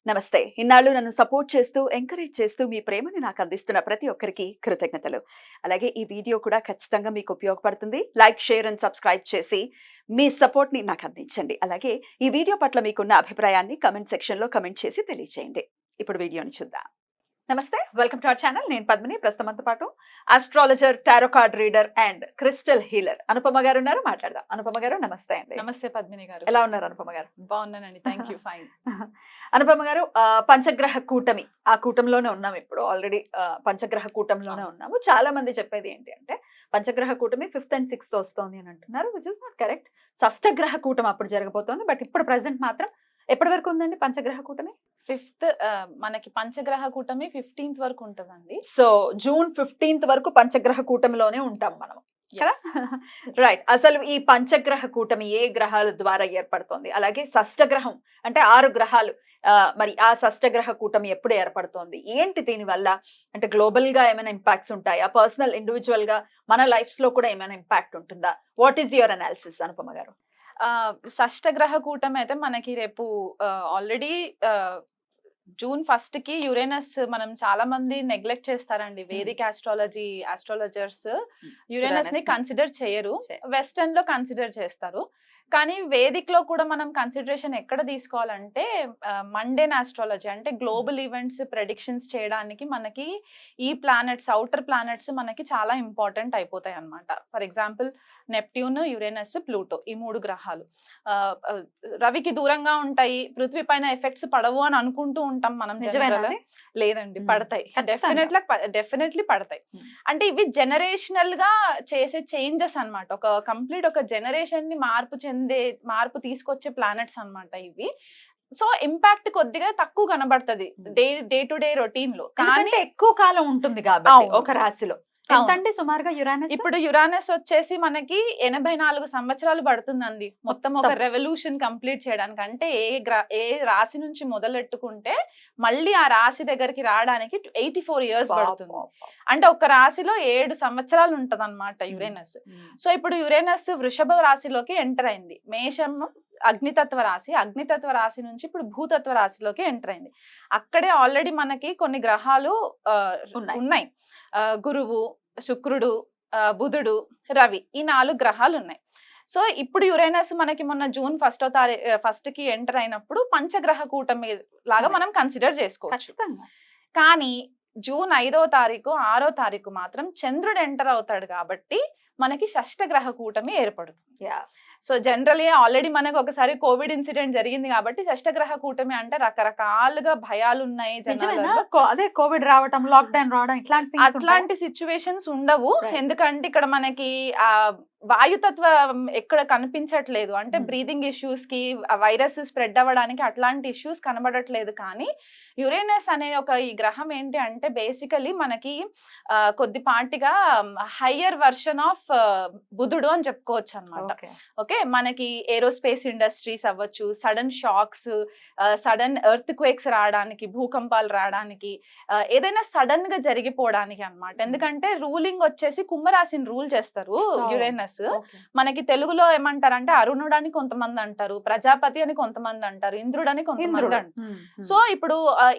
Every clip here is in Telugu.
నమస్తే. ఇన్నాళ్ళు నన్ను సపోర్ట్ చేస్తూ, ఎంకరేజ్ చేస్తూ మీ ప్రేమని నాకు అందిస్తున్న ప్రతి ఒక్కరికి కృతజ్ఞతలు. అలాగే ఈ వీడియో కూడా ఖచ్చితంగా మీకు ఉపయోగపడుతుంది. లైక్, షేర్ అండ్ సబ్స్క్రైబ్ చేసి మీ సపోర్ట్‌ని నాకు అందించండి. అలాగే ఈ వీడియో పట్ల మీకున్న అభిప్రాయాన్ని కామెంట్ సెక్షన్‌లో కామెంట్ చేసి తెలియజేయండి. ఇప్పుడు వీడియోని చూద్దాం. నమస్తే, వెల్కమ్ టు అవర్ ఛానల్. నేను పద్మిని. ప్రస్తుతం మనతో పాటు astrologer, tarot card reader and crystal healer Anupama గారు ఉన్నారు. మాట్లాడదాం. అనుపమ గారు నమస్తే అండి. నమస్తే పద్మిని గారు. ఎలా ఉన్నారు అనుపమ గారు? బాగున్నానండి, థ్యాంక్ యూ. ఫైన్. అనుపమ గారు, పంచగ్రహ కూటమి, ఆ కూటంలోనే ఉన్నాం ఇప్పుడు. ఆల్రెడీ పంచగ్రహ కూటంలోనే ఉన్నాము. చాలా మంది చెప్పేది ఏంటి అంటే పంచగ్రహ కూటమి 5th and 6th వస్తోంది అని అంటున్నారు, విచ్ ఇస్ నాట్ కరెక్ట్. షష్టగ్రహ కూటమి అప్పుడు జరగబోతోంది. బట్ ఇప్పుడు ప్రెసెంట్ మాత్రం ఎప్పటి వరకు ఉందండి పంచగ్రహ కూటమి? 5th మనకి పంచగ్రహ కూటమి 15th వరకు ఉంటదండి. సో జూన్ 15th వరకు పంచగ్రహ కూటమిలోనే ఉంటాం మనం. రైట్. అసలు ఈ పంచగ్రహ కూటమి ఏ గ్రహాల ద్వారా ఏర్పడుతోంది? అలాగే షష్టగ్రహం అంటే 6 గ్రహాలు, మరి ఆ షష్టగ్రహ కూటమి ఎప్పుడు ఏర్పడుతోంది? ఏంటి దీనివల్ల? అంటే గ్లోబల్ గా ఏమైనా ఇంపాక్ట్స్ ఉంటాయా? పర్సనల్ ఇండివిజువల్ గా మన లైఫ్స్ లో కూడా ఏమైనా ఇంపాక్ట్ ఉంటుందా? What is your analysis Anupama గారు? షష్టగ్రహ కూటమి అయితే మనకి రేపు ఆల్రెడీ జూన్ 1st కి యురేనస్, మనం చాలా మంది నెగ్లెక్ట్ చేస్తారండి. వేదిక్ ఆస్ట్రాలజర్స్ యురేనస్ ని కన్సిడర్ చేయరు, వెస్టర్న్ లో కన్సిడర్ చేస్తారు. కానీ వేదిక్ లో కూడా మనం కన్సిడరేషన్ ఎక్కడ తీసుకోవాలంటే మండేన్ ఆస్ట్రాలజీ, అంటే గ్లోబల్ ఈవెంట్స్ ప్రెడిక్షన్స్ చేయడానికి మనకి ఈ ప్లానెట్స్, అవుటర్ ప్లానెట్స్ మనకి చాలా ఇంపార్టెంట్ అయిపోతాయి అన్నమాట. For example Neptune, Uranus, Pluto, ఈ 3 గ్రహాలు రవికి దూరంగా ఉంటాయి, పృథ్వీ పైన ఎఫెక్ట్స్ పడవు అని అనుకుంటూ ఉంటాం మనం. లేదండి, పడతాయి. డెఫినెట్లీ పడతాయి. అంటే ఇవి జనరేషనల్ గా చేసే చేంజెస్ అన్నమాట. ఒక కంప్లీట్ ఒక జనరేషన్ ని మార్పు తీసుకొచ్చే ప్లానెట్స్ అన్నమాట ఇవి. సో ఇంపాక్ట్ కొద్దిగా తక్కువ కనబడుతుంది డే టు డే రొటీన్ లో, కానీ ఎక్కువ కాలం ఉంటుంది కాబట్టి ఒక రాశిలో. ఎంతండి సుమారుగా యురానస్? ఇప్పుడు యురానస్ వచ్చేసి మనకి 84 సంవత్సరాలు పడుతుందండి మొత్తం ఒక రెవల్యూషన్ కంప్లీట్ చేయడానికి. అంటే ఏ రాశి నుంచి మొదలెట్టుకుంటే మళ్ళీ ఆ రాశి దగ్గరికి రావడానికి 84 years పడుతుంది. అంటే ఒక రాశిలో 7 సంవత్సరాలు ఉంటది అనమాట యురేనస్. సో ఇప్పుడు యురేనస్ వృషభ రాశిలోకి ఎంటర్ అయింది. మేషం అగ్నితత్వ రాశి నుంచి ఇప్పుడు భూతత్వ రాశిలోకి ఎంటర్ అయింది. అక్కడే ఆల్రెడీ మనకి కొన్ని గ్రహాలు ఉన్నాయి. గురువు, శుక్రుడు, బుధుడు, రవి, ఈ 4 గ్రహాలు ఉన్నాయి. సో ఇప్పుడు యురేనస్ మనకి మొన్న జూన్ 1st కి ఎంటర్ అయినప్పుడు పంచగ్రహ కూటమి లాగా మనం కన్సిడర్ చేసుకోవచ్చు. కానీ జూన్ 5వ తారీఖు 6వ తారీఖు మాత్రం చంద్రుడు ఎంటర్ అవుతాడు కాబట్టి మనకి షష్టగ్రహ కూటమి ఏర్పడుతుంది. సో జనరలీ ఆల్రెడీ మనకు ఒకసారి కోవిడ్ ఇన్సిడెంట్ జరిగింది కాబట్టి షష్టగ్రహ కూటమి అంటే రకరకాలుగా భయాలు ఉన్నాయి జనాలలో. అదే కోవిడ్ రావడం, లాక్డౌన్ రావడం, అట్లాంటి సిచ్యువేషన్స్ ఉండవు. ఎందుకంటే ఇక్కడ మనకి ఆ వాయుతత్వం ఎక్కడ కనిపించట్లేదు. అంటే బ్రీదింగ్ ఇష్యూస్ కి, వైరస్ స్ప్రెడ్ అవ్వడానికి అట్లాంటి ఇష్యూస్ కనబడట్లేదు. కానీ యురేనస్ అనే ఈ గ్రహం ఏంటి అంటే బేసికలీ మనకి కొద్దిపాటిగా హయ్యర్ వర్షన్ ఆఫ్ బుధుడు అని చెప్పుకోవచ్చు అనమాట. ఓకే, మనకి ఏరోస్పేస్ ఇండస్ట్రీస్ అవ్వచ్చు, sudden shocks, sudden earthquakes రావడానికి, భూకంపాలు రావడానికి, ఏదైనా సడన్ గా జరిగిపోవడానికి అన్నమాట. ఎందుకంటే రూలింగ్ వచ్చేసి కుంభరాశిని రూల్ చేస్తారు యురేనస్. మనకి తెలుగులో ఏమంటారంటే అరుణుడు అని కొంతమంది అంటారు, ప్రజాపతి అని కొంతమంది అంటారు, ఇంద్రుడు అని కొంతమంది అంటారు. సో ఇప్పుడు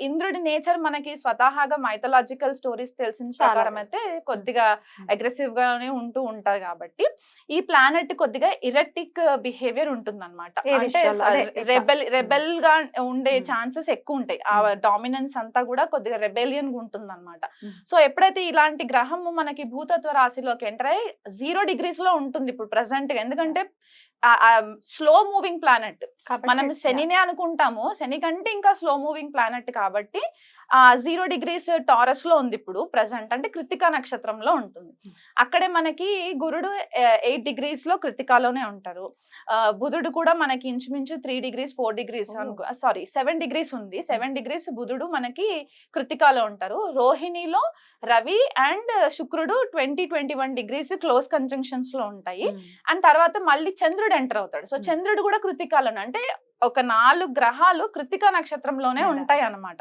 ఇంద్రుడి నేచర్ మనకి స్వతహాగా మైథలాజికల్ స్టోరీస్ తెలిసిన ప్రకారం అయితే కొద్దిగా అగ్రెసివ్ గానే ఉంటూ ఉంటారు. కాబట్టి ఈ ప్లానెట్ కొద్దిగా ఇరెటిక్ బిహేవియర్ ఉంటుంది అనమాట. అంటే రెబెల్ గా ఉండే ఛాన్సెస్ ఎక్కువ ఉంటాయి. ఆ డామినెన్స్ అంతా కూడా కొద్దిగా రెబెలియన్ గా ఉంటుంది అనమాట. సో ఎప్పుడైతే ఇలాంటి గ్రహము మనకి భూతత్వ రాశిలోకి ఎంటర్ అయ్యి 0 degrees లో ఉంటుంది ఇప్పుడు ప్రెసెంట్ గా. ఎందుకంటే స్లో మూవింగ్ ప్లానెట్, మనం శనినే అనుకుంటాము, శని కంటే ఇంకా స్లో మూవింగ్ ప్లానెట్ కాబట్టి 0 degrees టారస్ లో ఉంది ఇప్పుడు ప్రెసెంట్. అంటే కృతికా నక్షత్రంలో ఉంటుంది. అక్కడే మనకి గురుడు 8 degrees లో కృతికాలోనే ఉంటారు. బుధుడు కూడా మనకి ఇంచుమించు 3 degrees 4 degrees 7 degrees ఉంది. 7 degrees బుధుడు మనకి కృతికాలో ఉంటారు. రోహిణిలో రవి అండ్ శుక్రుడు 20-21 degrees క్లోజ్ కంజంక్షన్స్ లో ఉంటాయి. అండ్ తర్వాత మళ్ళీ చంద్రుడు ఎంటర్ అవుతాడు. సో చంద్రుడు కూడా కృతికాలోనే, అంటే ఒక 4 గ్రహాలు కృతికా నక్షత్రంలోనే ఉంటాయి అన్నమాట.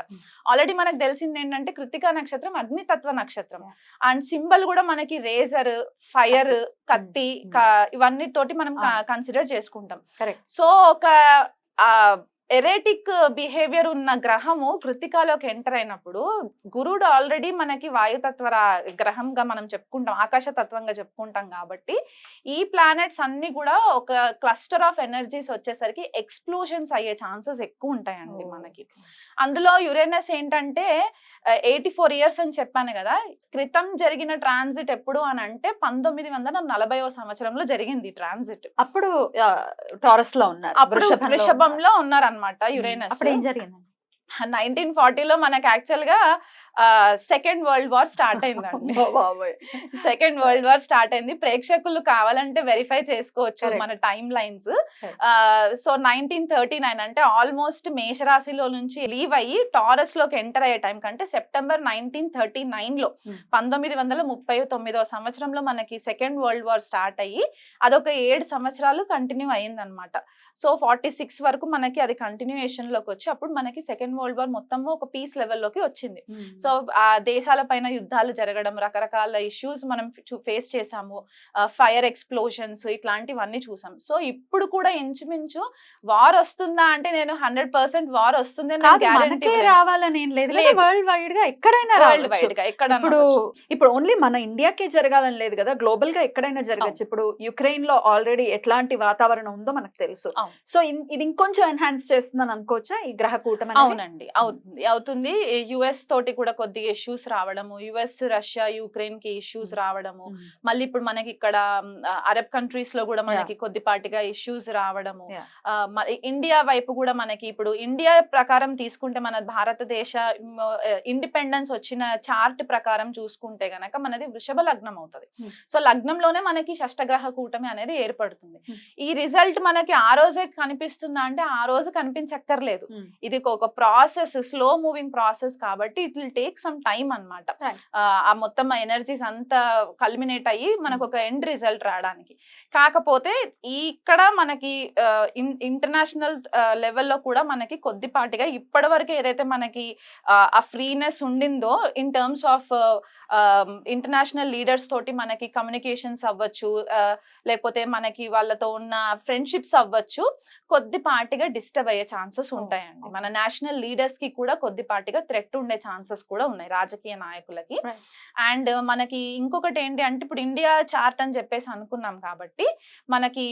ఆల్రెడీ మనకు తెలిసింది ఏంటంటే కృతికా నక్షత్రం అగ్నితత్వ నక్షత్రం. అండ్ సింబల్ కూడా మనకి రేజర్, ఫైర్, కత్తి, ఇవన్నీ తోటి మనం కన్సిడర్ చేసుకుంటాం. సో ఒక ఎరేటిక్ బిహేవియర్ ఉన్న గ్రహము కృత్తికాలోకి ఎంటర్ అయినప్పుడు గురుడు ఆల్రెడీ మనకి వాయుతత్వ గ్రహంగా మనం చెప్పుకుంటాం, ఆకాశ తత్వంగా చెప్పుకుంటాం కాబట్టి ఈ ప్లానెట్స్ అన్ని కూడా ఒక క్లస్టర్ ఆఫ్ ఎనర్జీస్ వచ్చేసరికి ఎక్స్ప్లోజన్స్ అయ్యే ఛాన్సెస్ ఎక్కువ ఉంటాయండి మనకి. అందులో యురేనస్ ఏంటంటే 84 years అని చెప్పాను కదా, క్రితం జరిగిన ట్రాన్సిట్ ఎప్పుడు అని అంటే 1940వ సంవత్సరంలో జరిగింది ట్రాన్సిట్. అప్పుడు టారస్ లో ఉన్నారు, అప్పుడు వృషభంలో ఉన్నారనమాట యురేనస్. అప్పుడు ఏం జరిగింది? 1940లో మనకి యాక్చువల్ గా సెకండ్ వరల్డ్ వార్ స్టార్ట్ అయిందండి. సెకండ్ వరల్డ్ వార్ స్టార్ట్ అయింది. ప్రేక్షకులు కావాలంటే వెరిఫై చేసుకోవచ్చు మన టైమ్ లైన్స్. సో 1939 అంటే ఆల్మోస్ట్ మేషరాశిలో నుంచి లీవ్ అయ్యి టారస్ లోకి ఎంటర్ అయ్యే టైం కంటే సెప్టెంబర్ 1939లో 1939వ సంవత్సరంలో మనకి సెకండ్ వరల్డ్ వార్ స్టార్ట్ అయ్యి అదొక 7 సంవత్సరాలు కంటిన్యూ అయ్యింది అనమాట. సో 46 వరకు మనకి అది కంటిన్యూయేషన్ లోకి వచ్చి అప్పుడు మనకి సెకండ్ వరల్డ్ వార్ మొత్తము ఒక పీస్ లెవెల్లోకి వచ్చింది. సో ఆ దేశాల పైన యుద్ధాలు జరగడం, రకరకాల ఇష్యూస్ మనం ఫేస్ చేసాము, ఫైర్ ఎక్స్ప్లోషన్స్ ఇట్లాంటివన్నీ చూసాం. సో ఇప్పుడు కూడా ఇంచుమించు వార్ వస్తుందా అంటే నేను 100% వార్ వస్తుంది రావాలని ఏం లేదు, వరల్డ్ వైడ్ గా ఎక్కడైనా వరల్డ్ వైడ్ గా ఎక్కడ. ఇప్పుడు ఓన్లీ మన ఇండియాకే జరగాలని లేదు కదా, గ్లోబల్ గా ఎక్కడైనా జరగచ్చు. ఇప్పుడు యుక్రెయిన్ లో ఆల్రెడీ ఎట్లాంటి వాతావరణం ఉందో మనకు తెలుసు. సో ఇది ఇంకొంచెం ఎన్హాన్స్ చేస్తుందని అనుకోవచ్చా ఈ గ్రహ కూటమి? అవునండి, అవుతుంది. యుఎస్ తోటి కూడా కొద్దిగా ఇష్యూస్ రావడము, యుఎస్ రష్యా యుక్రెయిన్ కి ఇష్యూస్ రావడము, మళ్ళీ ఇప్పుడు మనకి ఇక్కడ అరబ్ కంట్రీస్ లో కూడా మనకి కొద్దిపాటిగా ఇష్యూస్ రావడము, ఇండియా వైపు కూడా మనకి ఇప్పుడు ఇండియా ప్రకారం తీసుకుంటే మన భారతదేశ ఇండిపెండెన్స్ వచ్చిన చార్ట్ ప్రకారం చూసుకుంటే గనక మనది వృషభ లగ్నం అవుతుంది. సో లగ్నంలోనే మనకి షష్టగ్రహ కూటమి అనేది ఏర్పడుతుంది. ఈ రిజల్ట్ మనకి ఆ రోజే కనిపిస్తుందా అంటే ఆ రోజు కనిపించక్కర్లేదు. ఇది ఒక ప్రాసెస్, స్లో మూవింగ్ ప్రాసెస్ కాబట్టి it will take some time అన్నమాట. ఆ మొత్తం ఎనర్జీస్ అంతా కల్మినేట్ అయ్యి మనకు ఒక ఎండ్ రిజల్ట్ రావడానికి. కాకపోతే ఇక్కడ మనకి ఇంటర్నేషనల్ లెవెల్లో కూడా మనకి కొద్దిపాటిగా ఇప్పటి వరకు ఏదైతే మనకి ఆ ఫ్రీనెస్ ఉండిందో in terms of international leaders తోటి మనకి కమ్యూనికేషన్స్ అవ్వచ్చు, లేకపోతే మనకి వాళ్ళతో ఉన్న ఫ్రెండ్షిప్స్ అవ్వచ్చు, కొద్దిపాటిగా డిస్టర్బ్ అయ్యే ఛాన్సెస్ ఉంటాయండి. మన నేషనల్ లీడర్స్ కి కూడా కొద్దిపాటిగా థ్రెట్ ఉండే ఛాన్సెస్ కూడా ఉన్నాయి రాజకీయ నాయకులకి. అండ్ మనకి ఇంకొకటి ఏంటి అంటే ఇప్పుడు ఇండియా చార్ట్ అని చెప్పేసి అనుకున్నాం కాబట్టి మనకి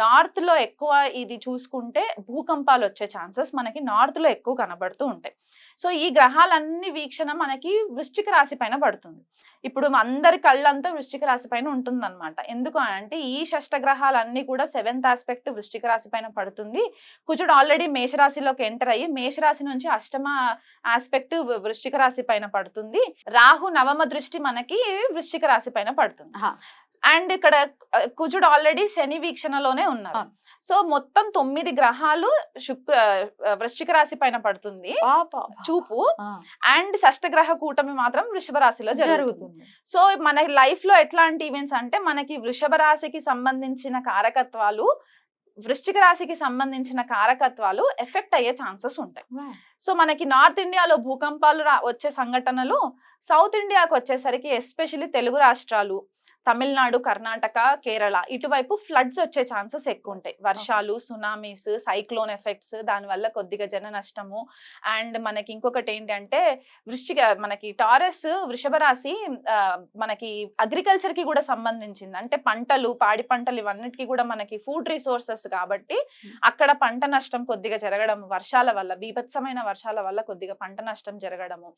నార్త్ లో ఎక్కువ ఇది చూసుకుంటే భూకంపాలు వచ్చే ఛాన్సెస్ మనకి నార్త్ లో ఎక్కువ కనబడుతూ ఉంటాయి. సో ఈ గ్రహాలన్నీ వీక్షణ మనకి వృశ్చిక రాశి పైన పడుతుంది. ఇప్పుడు అందరి కళ్ళంతా వృశ్చిక రాశి పైన ఉంటుంది అనమాట. ఎందుకు అంటే ఈ షష్టగ్రహాలన్నీ కూడా 7th ఆస్పెక్ట్ వృశ్చిక రాశి పైన పడుతుంది. కుజుడు ఆల్రెడీ మేషరాశిలోకి ఎంటర్ అయ్యి మేషరాశి నుంచి 8వ ఆస్పెక్ట్ వృశ్చిక రాశి పైన పడుతుంది. రాహు 9వ దృష్టి మనకి వృశ్చిక రాశి పైన పడుతుంది. అండ్ ఇక్కడ కుజుడు ఆల్రెడీ శని వీక్షణలోనే ఉన్నారు. సో మొత్తం 9 గ్రహాలు వృశ్చిక రాశి పైన పడుతుంది చూపు. అండ్ షష్టగ్రహ కూటమి మాత్రం వృషభ రాశిలో జరుగుతుంది. సో మన లైఫ్ లో ఎట్లాంటి ఈవెంట్స్ అంటే మనకి వృషభ రాశికి సంబంధించిన కారకత్వాలు, వృశ్చిక రాశికి సంబంధించిన కారకత్వాలు ఎఫెక్ట్ అయ్యే ఛాన్సెస్ ఉంటాయి. సో మనకి నార్త్ ఇండియాలో భూకంపాలు వచ్చే సంఘటనలు, సౌత్ ఇండియాకి వచ్చేసరికి ఎస్పెషల్లీ తెలుగు రాష్ట్రాలు, తమిళనాడు, కర్ణాటక, కేరళ ఇటువైపు ఫ్లడ్స్ వచ్చే ఛాన్సెస్ ఎక్కువ ఉంటాయి. వర్షాలు, సునామీస్, సైక్లోన్ ఎఫెక్ట్స్, దానివల్ల కొద్దిగా జన నష్టము. అండ్ మనకి ఇంకొకటి ఏంటంటే మనకి టారస్ వృషభ రాశి మనకి అగ్రికల్చర్ కి కూడా సంబంధించింది. అంటే పంటలు, పాడి పంటలు ఇవన్నిటికీ కూడా మనకి ఫుడ్ రిసోర్సెస్ కాబట్టి అక్కడ పంట నష్టం కొద్దిగా జరగడం, వర్షాల వల్ల, బీభత్సమైన వర్షాల వల్ల కొద్దిగా పంట నష్టం జరగడము.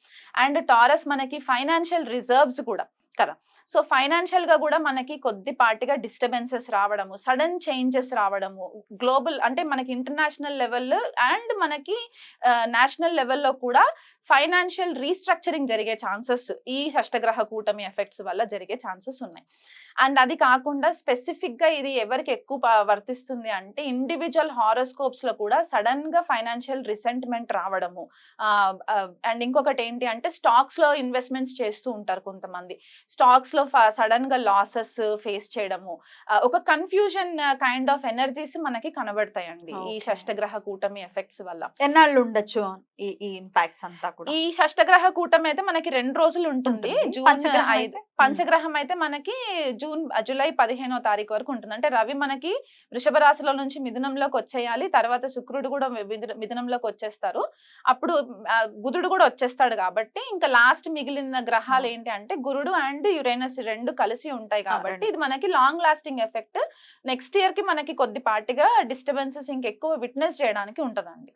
అండ్ టారస్ మనకి ఫైనాన్షియల్ రిజర్వ్స్ కూడా కదా. సో ఫైనాన్షియల్ గా కూడా మనకి కొద్దిపాటిగా డిస్టర్బెన్సెస్ రావడము, సడన్ చేంజెస్ రావడము, గ్లోబల్ అంటే మనకి ఇంటర్నేషనల్ లెవెల్ అండ్ మనకి నేషనల్ లెవెల్లో కూడా ఫైనాన్షియల్ రీస్ట్రక్చరింగ్ జరిగే ఛాన్సెస్ ఈ షష్టగ్రహ కూటమి ఎఫెక్ట్స్ వల్ల జరిగే ఛాన్సెస్ ఉన్నాయి. అండ్ అది కాకుండా స్పెసిఫిక్ గా ఇది ఎవరికి ఎక్కువ వర్తిస్తుంది అంటే ఇండివిజువల్ హారోస్కోప్స్ లో కూడా సడన్ గా ఫైనాన్షియల్ రిసెంట్మెంట్ రావడము. అండ్ ఇంకొకటి ఏంటి అంటే స్టాక్స్ లో ఇన్వెస్ట్మెంట్స్ చేస్తూ ఉంటారు కొంతమంది. స్టాక్స్ లో సడన్ గా లాసెస్ ఫేస్ చేయడము, ఒక కన్ఫ్యూజన్ కైండ్ ఆఫ్ ఎనర్జీస్ మనకి కనబడతాయండి ఈ Okay. షష్టగ్రహ కూటమి ఎఫెక్ట్స్ వల్ల. ఎన్నాళ్ళు ఉండొచ్చు ఈ ఇంపాక్ట్స్ అంతా కూడా? ఈ షష్టగ్రహ కూటమి అయితే మనకి 2 రోజులు ఉంటుంది. ఉంటుంది. జూన్ పంచగ్రహం 5. అయితే? పంచగ్రహం అయితే మనకి జూలై 15వ తారీఖు వరకు ఉంటుంది. అంటే రవి మనకి వృషభ రాశిలో నుంచి మిథునంలోకి వచ్చేయాలి. తర్వాత శుక్రుడు కూడా మిథునంలోకి వచ్చేస్తారు. అప్పుడు బుధుడు కూడా వచ్చేస్తాడు కాబట్టి ఇంకా లాస్ట్ మిగిలిన గ్రహాలు ఏంటి అంటే గురుడు అండ్ యురేనస్ 2 కలిసి ఉంటాయి కాబట్టి ఇది మనకి long lasting effect. Next year కి మనకి కొద్దిపాటిగా డిస్టర్బెన్సెస్ ఇంకెక్కువ విట్నెస్ చేయడానికి ఉంటదండి.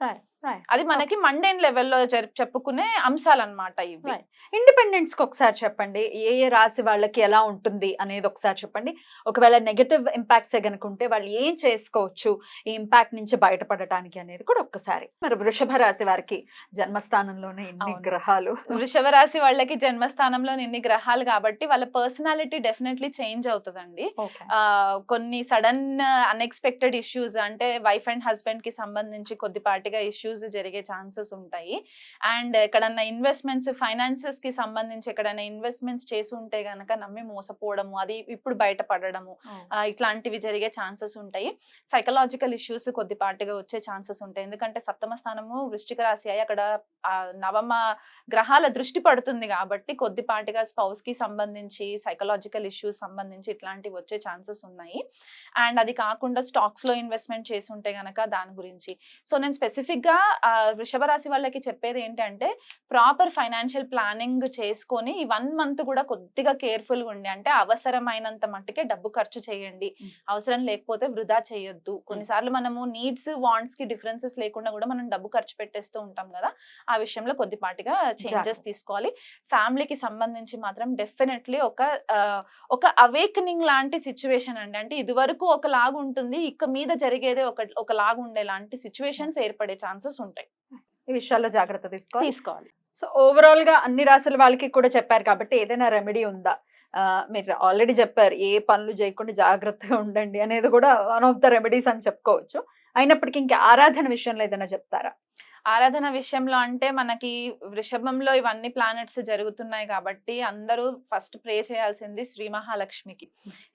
అది మనకి మండేన్ లెవెల్లో చెప్పుకునే అంశాలు అన్నమాట ఇవి. ఇండిపెండెన్స్ కి ఒకసారి చెప్పండి, ఏ ఏ రాశి వాళ్ళకి ఎలా ఉంటుంది అనేది ఒకసారి చెప్పండి. ఒకవేళ నెగటివ్ ఇంపాక్ట్స్ గనుకుంటే వాళ్ళు ఏం చేసుకోవచ్చు ఈ ఇంపాక్ట్ నుంచి బయటపడటానికి అనేది కూడా ఒక్కసారి. మరి వృషభ రాశి వారికి జన్మస్థానంలోనే ఇన్ని అవును. గ్రహాలు. వృషభ రాశి వాళ్ళకి జన్మస్థానంలో ఇన్ని గ్రహాలు కాబట్టి వాళ్ళ పర్సనాలిటీ డెఫినెట్లీ చేంజ్ అవుతుందండి. కొన్ని సడన్ అన్ఎక్స్పెక్టెడ్ ఇష్యూస్ అంటే వైఫ్ అండ్ హస్బెండ్ కి సంబంధించి కొద్దిపాటిగా ఇష్యూస్ జరిగే ఛాన్సెస్ ఉంటాయి. అండ్ ఎక్కడన్నా ఇన్వెస్ట్మెంట్స్ ఫైనాన్సెస్ కి సంబంధించి ఎక్కడైనా ఇన్వెస్ట్మెంట్స్ చేసి ఉంటే గనక నమ్మి మోసపోవడము, అది ఇప్పుడు బయటపడడము, ఇట్లాంటివి జరిగే ఛాన్సెస్ ఉంటాయి. సైకలాజికల్ ఇష్యూస్ కొద్దిపాటిగా వచ్చే ఛాన్సెస్ ఉంటాయి. ఎందుకంటే సప్తమ స్థానము వృశ్చిక రాశి అయ్యి అక్కడ నవమ గ్రహాల దృష్టి పడుతుంది కాబట్టి కొద్దిపాటిగా స్పౌస్ కి సంబంధించి సైకలాజికల్ ఇష్యూస్ సంబంధించి ఇట్లాంటివి వచ్చే ఛాన్సెస్ ఉన్నాయి. అండ్ అది కాకుండా స్టాక్స్ లో ఇన్వెస్ట్మెంట్ చేసి ఉంటే గనక దాని గురించి. సో నేను స్పెసిఫిక్ గా వృషభ రాశి వాళ్ళకి చెప్పేది ఏంటంటే ప్రాపర్ ఫైనాన్షియల్ ప్లానింగ్ చేసుకొని ఈ 1 మంత్ కూడా కొద్దిగా కేర్ఫుల్ గా ఉండి, అంటే అవసరమైనంత మట్టుకే డబ్బు ఖర్చు చేయండి, అవసరం లేకపోతే వృధా చేయొద్దు. కొన్నిసార్లు మనము నీడ్స్ వాంట్స్ కి డిఫరెన్సెస్ లేకుండా కూడా మనం డబ్బు ఖర్చు పెట్టేస్తూ ఉంటాం కదా, ఆ విషయంలో కొద్దిపాటిగా చేంజెస్ తీసుకోవాలి. ఫ్యామిలీకి సంబంధించి మాత్రం డెఫినెట్లీ ఒక అవేకనింగ్ లాంటి సిచ్యువేషన్ అండి. అంటే ఇది వరకు ఒకలాగా ఉంటుంది, ఇక మీద జరిగేదే ఒకలాగా ఉండే లాంటి సిచ్యువేషన్స్ ఏర్పడే ఛాన్సెస్ ఉంటాయి. ఈ విషయాల్లో జాగ్రత్త తీసుకోవాలి. సో ఓవరాల్ గా అన్ని రాశుల వాళ్ళకి కూడా చెప్పారు కాబట్టి ఏదైనా రెమెడీ ఉందా? మీరు ఆల్రెడీ చెప్పారు ఏ పనులు చేయకుండా జాగ్రత్తగా ఉండండి అనేది కూడా వన్ ఆఫ్ ద రెమెడీస్ అని చెప్పుకోవచ్చు. అయినప్పటికీ ఇంకా ఆరాధన విషయంలో ఏదైనా చెప్తారా? ఆరాధన విషయంలో అంటే మనకి వృషభంలో ఇవన్నీ ప్లానెట్స్ జరుగుతున్నాయి కాబట్టి అందరూ ఫస్ట్ ప్రే చేయాల్సింది శ్రీ మహాలక్ష్మికి.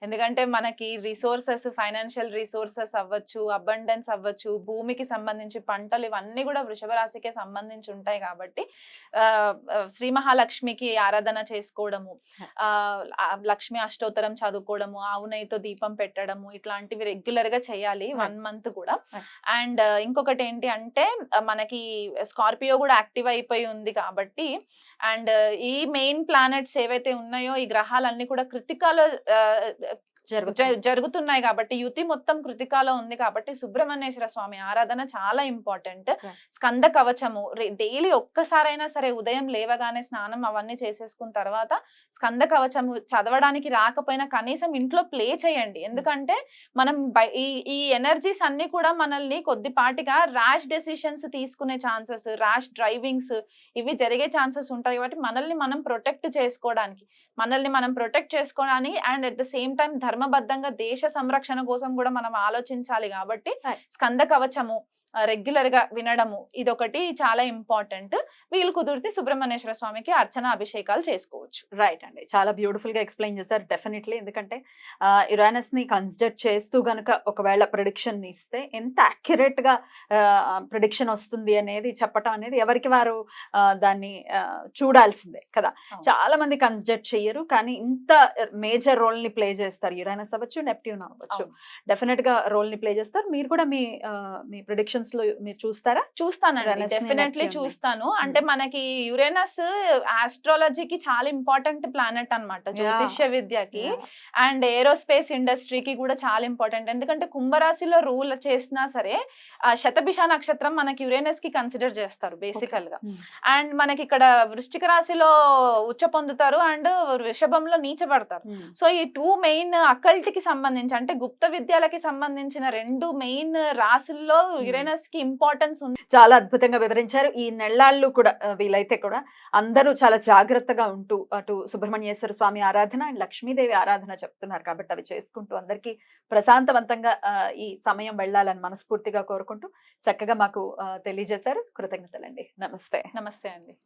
ఎందుకంటే మనకి రిసోర్సెస్, ఫైనాన్షియల్ రిసోర్సెస్ అవ్వచ్చు, అబండెన్స్ అవ్వచ్చు, భూమికి సంబంధించి పంటలు ఇవన్నీ కూడా వృషభ రాశికే సంబంధించి ఉంటాయి కాబట్టి శ్రీ మహాలక్ష్మికి ఆరాధన చేసుకోవడము, లక్ష్మి అష్టోత్తరం చదువుకోవడము, ఆవు నెయ్యితో దీపం పెట్టడము, ఇట్లాంటివి రెగ్యులర్ గా చేయాలి 1 మంత్ కూడా. అండ్ ఇంకొకటి ఏంటి అంటే మనకి స్కార్పియో కూడా యాక్టివ్ అయిపోయి ఉంది కాబట్టి, అండ్ ఈ మెయిన్ ప్లానెట్స్ ఏవైతే ఉన్నాయో ఈ గ్రహాలన్నీ కూడా కృతికాలో జరుగుతున్నాయి కాబట్టి, యుతి మొత్తం కృతికాలో ఉంది కాబట్టి సుబ్రహ్మణ్యేశ్వర స్వామి ఆరాధన చాలా ఇంపార్టెంట్. స్కంద కవచము డైలీ ఒక్కసారైనా సరే ఉదయం లేవగానే స్నానం అవన్నీ చేసేసుకున్న తర్వాత స్కంద కవచము చదవడానికి రాకపోయినా కనీసం ఇంట్లో ప్లే చేయండి. ఎందుకంటే మనం ఈ ఎనర్జీస్ అన్ని కూడా మనల్ని కొద్దిపాటిగా ర్యాష్ డెసిషన్స్ తీసుకునే ఛాన్సెస్, ర్యాష్ డ్రైవింగ్స్ ఇవి జరిగే ఛాన్సెస్ ఉంటాయి కాబట్టి మనల్ని మనం ప్రొటెక్ట్ చేసుకోవడానికి and at the same time ధర్మబద్ధంగా దేశ సంరక్షణ కోసం కూడా మనం ఆలోచించాలి కాబట్టి స్కంద కవచము రెగ్యులర్ గా వినడము ఇదొకటి చాలా ఇంపార్టెంట్. వీళ్ళు కుదిరితే సుబ్రహ్మణ్యేశ్వర స్వామికి అర్చన అభిషేకాలు చేసుకోవచ్చు. రైట్ అండి, చాలా బ్యూటిఫుల్ గా ఎక్స్ప్లెయిన్ చేశారు. డెఫినెట్లీ ఎందుకంటే యురేనస్ ని కన్సిడర్ చేస్తూ గనుక ఒకవేళ ప్రిడిక్షన్ ఇస్తే ఎంత అక్యురేట్ గా ప్రిడిక్షన్ వస్తుంది అనేది చెప్పటం అనేది ఎవరికి వారు దాన్ని చూడాల్సిందే కదా. చాలా మంది కన్సిడర్ చెయ్యరు కానీ ఇంత మేజర్ రోల్ ని ప్లే చేస్తారు. యురేనస్ అవ్వచ్చు, నెప్ట్యూన్ అవ్వచ్చు, డెఫినెట్ గా రోల్ ని ప్లే చేస్తారు. మీరు కూడా మీ ప్రిడిక్షన్ లో మీరు చూస్తారా? చూస్తానండి, డెఫినెట్లీ చూస్తాను. అంటే మనకి యురేనస్ ఆస్ట్రాలజీకి చాలా ఇంపార్టెంట్ ప్లానెట్ అన్నమాట, జ్యోతిష్య విద్యకి అండ్ ఏరోస్పేస్ ఇండస్ట్రీకి కూడా చాలా ఇంపార్టెంట్. ఎందుకంటే కుంభరాశిలో రూల్ చేసినా సరే శతభిష నక్షత్రం మనకి యురేనస్ కి కన్సిడర్ చేస్తారు బేసికల్ గా. అండ్ మనకి ఇక్కడ వృశ్చిక రాశిలో ఉచ్చ పొందుతారు అండ్ వృషభంలో నీచబడతారు. సో ఈ 2 మెయిన్ అకల్ట్ కి సంబంధించి అంటే గుప్త విద్యలకి సంబంధించిన 2 మెయిన్ రాశుల్లో యురేనస్ కి ఇంపార్టెన్స్ ఉంది. చాలా అద్భుతంగా వివరించారు. ఈ నెల్లాళ్ళు కూడా వీలైతే కూడా అందరూ చాలా జాగ్రత్తగా ఉంటూ అటు సుబ్రహ్మణ్యేశ్వర స్వామి ఆరాధన అండ్ లక్ష్మీదేవి ఆరాధన చెప్తున్నారు కాబట్టి అవి చేసుకుంటూ అందరికీ ప్రశాంతవంతంగా ఈ సమయం వెళ్ళాలని మనస్ఫూర్తిగా కోరుకుంటూ చక్కగా మాకు తెలియజేశారు. కృతజ్ఞతలండి. నమస్తే. నమస్తే అండి.